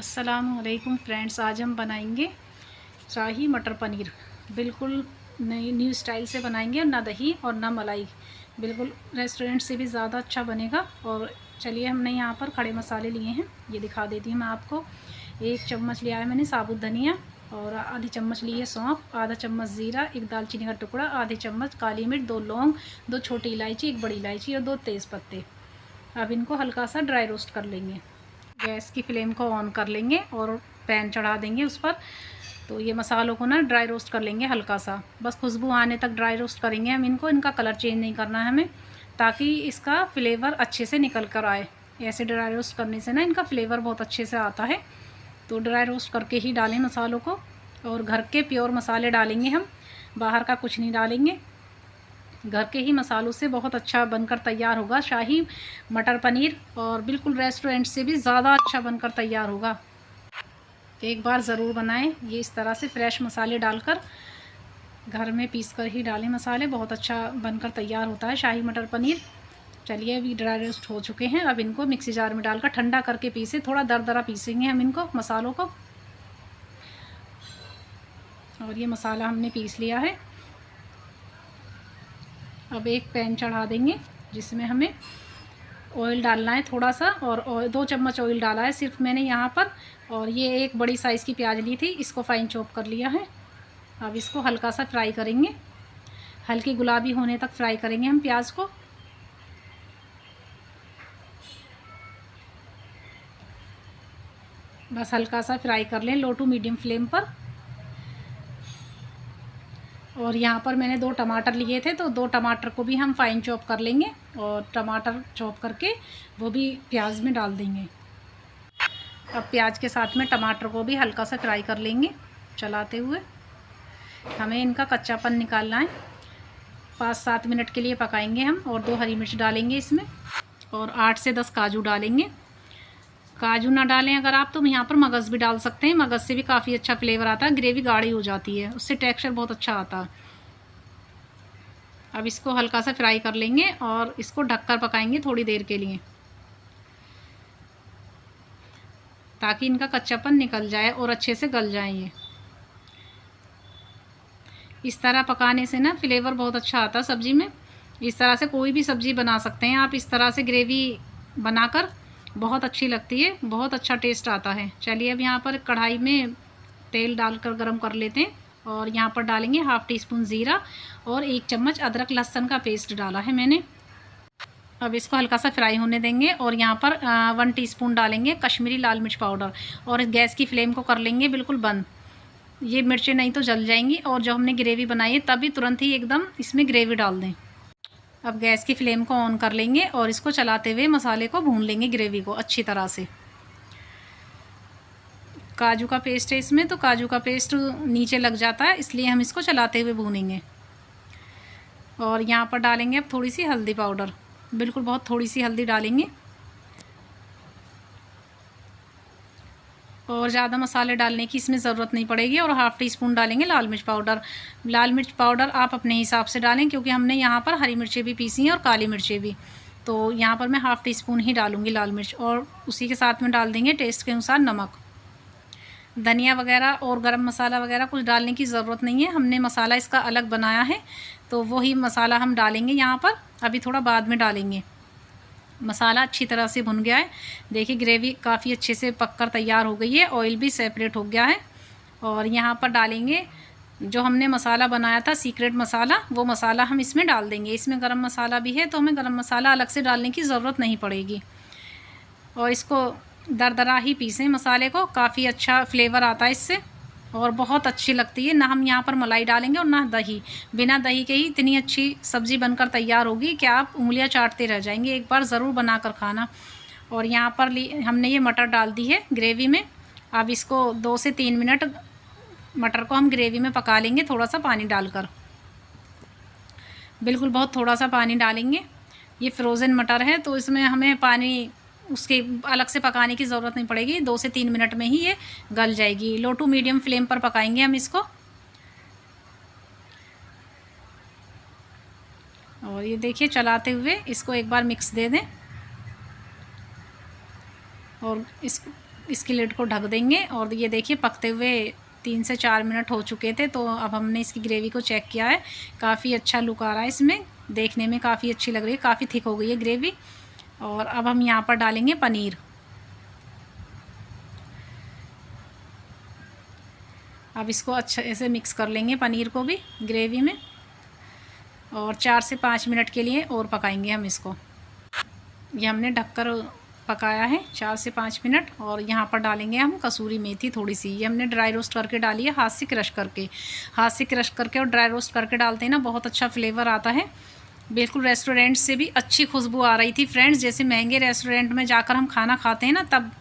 अस्सलामुअलैकुम फ्रेंड्स, आज हम बनाएंगे शाही मटर पनीर। बिल्कुल नई न्यू स्टाइल से बनाएंगे, ना दही और ना मलाई, बिल्कुल रेस्टोरेंट से भी ज़्यादा अच्छा बनेगा। और चलिए, हमने यहाँ पर खड़े मसाले लिए हैं, ये दिखा देती हूँ मैं आपको। 1 चम्मच लिया है मैंने साबुत धनिया, और आधी चम्मच ली है सौंफ, आधा चम्मच ज़ीरा, 1 दालचीनी का टुकड़ा, आधे चम्मच काली मिर्च, 2 लौंग, 2 छोटी इलायची, 1 बड़ी इलायची और 2 तेज़ पत्ते। अब इनको हल्का सा ड्राई रोस्ट कर लेंगे। गैस की फ्लेम को ऑन कर लेंगे और पैन चढ़ा देंगे उस पर। तो ये मसालों को ना ड्राई रोस्ट कर लेंगे हल्का सा, बस खुशबू आने तक ड्राई रोस्ट करेंगे हम इनको। इनका कलर चेंज नहीं करना है हमें, ताकि इसका फ्लेवर अच्छे से निकल कर आए। ऐसे ड्राई रोस्ट करने से ना इनका फ्लेवर बहुत अच्छे से आता है। तो ड्राई रोस्ट करके ही डालें मसालों को, और घर के प्योर मसाले डालेंगे हम, बाहर का कुछ नहीं डालेंगे। घर के ही मसालों से बहुत अच्छा बनकर तैयार होगा शाही मटर पनीर, और बिल्कुल रेस्टोरेंट से भी ज़्यादा अच्छा बनकर तैयार होगा। एक बार ज़रूर बनाएं ये इस तरह से फ्रेश मसाले डालकर, घर में पीस कर ही डालें मसाले, बहुत अच्छा बनकर तैयार होता है शाही मटर पनीर। चलिए, अभी ड्राई रोस्ट हो चुके हैं। अब इनको मिक्सी जार में डालकर ठंडा करके पीसे, थोड़ा दरदरा पीसेंगे हम इनको मसालों को। और ये मसाला हमने पीस लिया है। अब एक पैन चढ़ा देंगे जिसमें हमें ऑयल डालना है थोड़ा सा, और 2 चम्मच ऑयल डाला है सिर्फ मैंने यहाँ पर। और ये एक बड़ी साइज़ की प्याज ली थी, इसको फ़ाइन चॉप कर लिया है। अब इसको हल्का सा फ्राई करेंगे, हल्की गुलाबी होने तक फ्राई करेंगे हम प्याज को। बस हल्का सा फ्राई कर लें, लो टू मीडियम फ्लेम पर। और यहाँ पर मैंने 2 टमाटर लिए थे, तो 2 टमाटर को भी हम फ़ाइन चॉप कर लेंगे, और टमाटर चॉप करके वो भी प्याज में डाल देंगे। अब प्याज के साथ में टमाटर को भी हल्का सा फ्राई कर लेंगे चलाते हुए। हमें इनका कच्चापन निकालना है। 5-7 मिनट के लिए पकाएंगे हम, और 2 हरी मिर्च डालेंगे इसमें, और 8 से 10 काजू डालेंगे। काजू ना डालें अगर आप, तो यहाँ पर मगज़ भी डाल सकते हैं, मगज़ से भी काफ़ी अच्छा फ्लेवर आता है, ग्रेवी गाढ़ी हो जाती है, उससे टेक्सचर बहुत अच्छा आता है। अब इसको हल्का सा फ्राई कर लेंगे, और इसको ढककर पकाएंगे थोड़ी देर के लिए, ताकि इनका कच्चापन निकल जाए और अच्छे से गल जाए ये। इस तरह पकाने से ना फ्लेवर बहुत अच्छा आता है सब्ज़ी में। इस तरह से कोई भी सब्ज़ी बना सकते हैं आप, इस तरह से ग्रेवी बनाकर, बहुत अच्छी लगती है, बहुत अच्छा टेस्ट आता है। चलिए, अब यहाँ पर कढ़ाई में तेल डालकर गरम कर लेते हैं, और यहाँ पर डालेंगे 1/2 टीस्पून ज़ीरा, और 1 चम्मच अदरक लहसुन का पेस्ट डाला है मैंने। अब इसको हल्का सा फ्राई होने देंगे, और यहाँ पर 1 टीस्पून डालेंगे कश्मीरी लाल मिर्च पाउडर, और गैस की फ्लेम को कर लेंगे बिल्कुल बंद। ये मिर्चें नहीं तो जल जाएंगी, और जब हमने ग्रेवी बनाई है तभी तुरंत ही एकदम इसमें ग्रेवी डाल दें। अब गैस की फ्लेम को ऑन कर लेंगे, और इसको चलाते हुए मसाले को भून लेंगे, ग्रेवी को अच्छी तरह से। काजू का पेस्ट है इसमें, तो काजू का पेस्ट नीचे लग जाता है, इसलिए हम इसको चलाते हुए भूनेंगे। और यहाँ पर डालेंगे अब थोड़ी सी हल्दी पाउडर, बिल्कुल बहुत थोड़ी सी हल्दी डालेंगे, और ज़्यादा मसाले डालने की इसमें ज़रूरत नहीं पड़ेगी। और 1/2 टीस्पून डालेंगे लाल मिर्च पाउडर। लाल मिर्च पाउडर आप अपने हिसाब से डालें, क्योंकि हमने यहाँ पर हरी मिर्चें भी पीसी हैं और काली मिर्चें भी, तो यहाँ पर मैं 1/2 टीस्पून ही डालूँगी लाल मिर्च। और उसी के साथ में डाल देंगे टेस्ट के अनुसार नमक। धनिया वगैरह और गरम मसाला वगैरह कुछ डालने की ज़रूरत नहीं है, हमने मसाला इसका अलग बनाया है, तो वही मसाला हम डालेंगे यहाँ पर, अभी थोड़ा बाद में डालेंगे। मसाला अच्छी तरह से भुन गया है, देखिए ग्रेवी काफ़ी अच्छे से पककर तैयार हो गई है, ऑयल भी सेपरेट हो गया है। और यहाँ पर डालेंगे जो हमने मसाला बनाया था सीक्रेट मसाला, वो मसाला हम इसमें डाल देंगे। इसमें गरम मसाला भी है, तो हमें गरम मसाला अलग से डालने की ज़रूरत नहीं पड़ेगी। और इसको दरदरा ही पीसें मसाले को, काफ़ी अच्छा फ्लेवर आता है इससे, और बहुत अच्छी लगती है। ना हम यहाँ पर मलाई डालेंगे और ना दही, बिना दही के ही इतनी अच्छी सब्ज़ी बनकर तैयार होगी कि आप उंगलियां चाटते रह जाएंगे। एक बार ज़रूर बना कर खाना। और यहाँ पर हमने ये मटर डाल दी है ग्रेवी में। अब इसको 2 से 3 मिनट मटर को हम ग्रेवी में पका लेंगे, थोड़ा सा पानी डालकर, बिल्कुल बहुत थोड़ा सा पानी डालेंगे। ये फ्रोज़न मटर है, तो इसमें हमें पानी उसके अलग से पकाने की ज़रूरत नहीं पड़ेगी, 2 से 3 मिनट में ही ये गल जाएगी। लो टू मीडियम फ्लेम पर पकाएंगे हम इसको। और ये देखिए, चलाते हुए इसको एक बार मिक्स दे दें, और इस इसकी लिड को ढक देंगे। और ये देखिए पकते हुए 3 से 4 मिनट हो चुके थे। तो अब हमने इसकी ग्रेवी को चेक किया है, काफ़ी अच्छा लुक आ रहा है इसमें, देखने में काफ़ी अच्छी लग रही है, काफ़ी थिक हो गई है ग्रेवी। और अब हम यहाँ पर डालेंगे पनीर। अब इसको अच्छे से मिक्स कर लेंगे पनीर को भी ग्रेवी में, और 4 से 5 मिनट के लिए और पकाएंगे हम इसको। ये हमने ढककर पकाया है 4 से 5 मिनट। और यहाँ पर डालेंगे हम कसूरी मेथी थोड़ी सी, ये हमने ड्राई रोस्ट करके डाली है, हाथ से क्रश करके और ड्राई रोस्ट करके डालते हैं ना, बहुत अच्छा फ्लेवर आता है। बिल्कुल रेस्टोरेंट से भी अच्छी खुशबू आ रही थी फ्रेंड्स, जैसे महंगे रेस्टोरेंट में जाकर हम खाना खाते हैं ना तब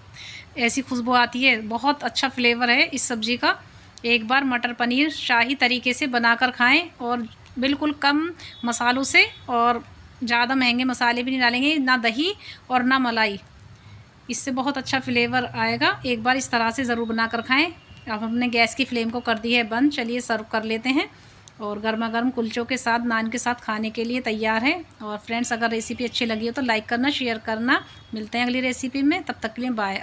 ऐसी खुशबू आती है। बहुत अच्छा फ्लेवर है इस सब्ज़ी का। एक बार मटर पनीर शाही तरीके से बनाकर खाएं, और बिल्कुल कम मसालों से, और ज़्यादा महंगे मसाले भी नहीं डालेंगे, ना दही और ना मलाई, इससे बहुत अच्छा फ्लेवर आएगा। एक बार इस तरह से ज़रूर बनाकर खाएं। अब हमने गैस की फ्लेम को कर दी है बंद। चलिए सर्व कर लेते हैं, और गर्मा गर्म कुलचों के साथ, नान के साथ खाने के लिए तैयार है। और फ्रेंड्स, अगर रेसिपी अच्छी लगी हो तो लाइक करना, शेयर करना। मिलते हैं अगली रेसिपी में, तब तक के लिए बाय।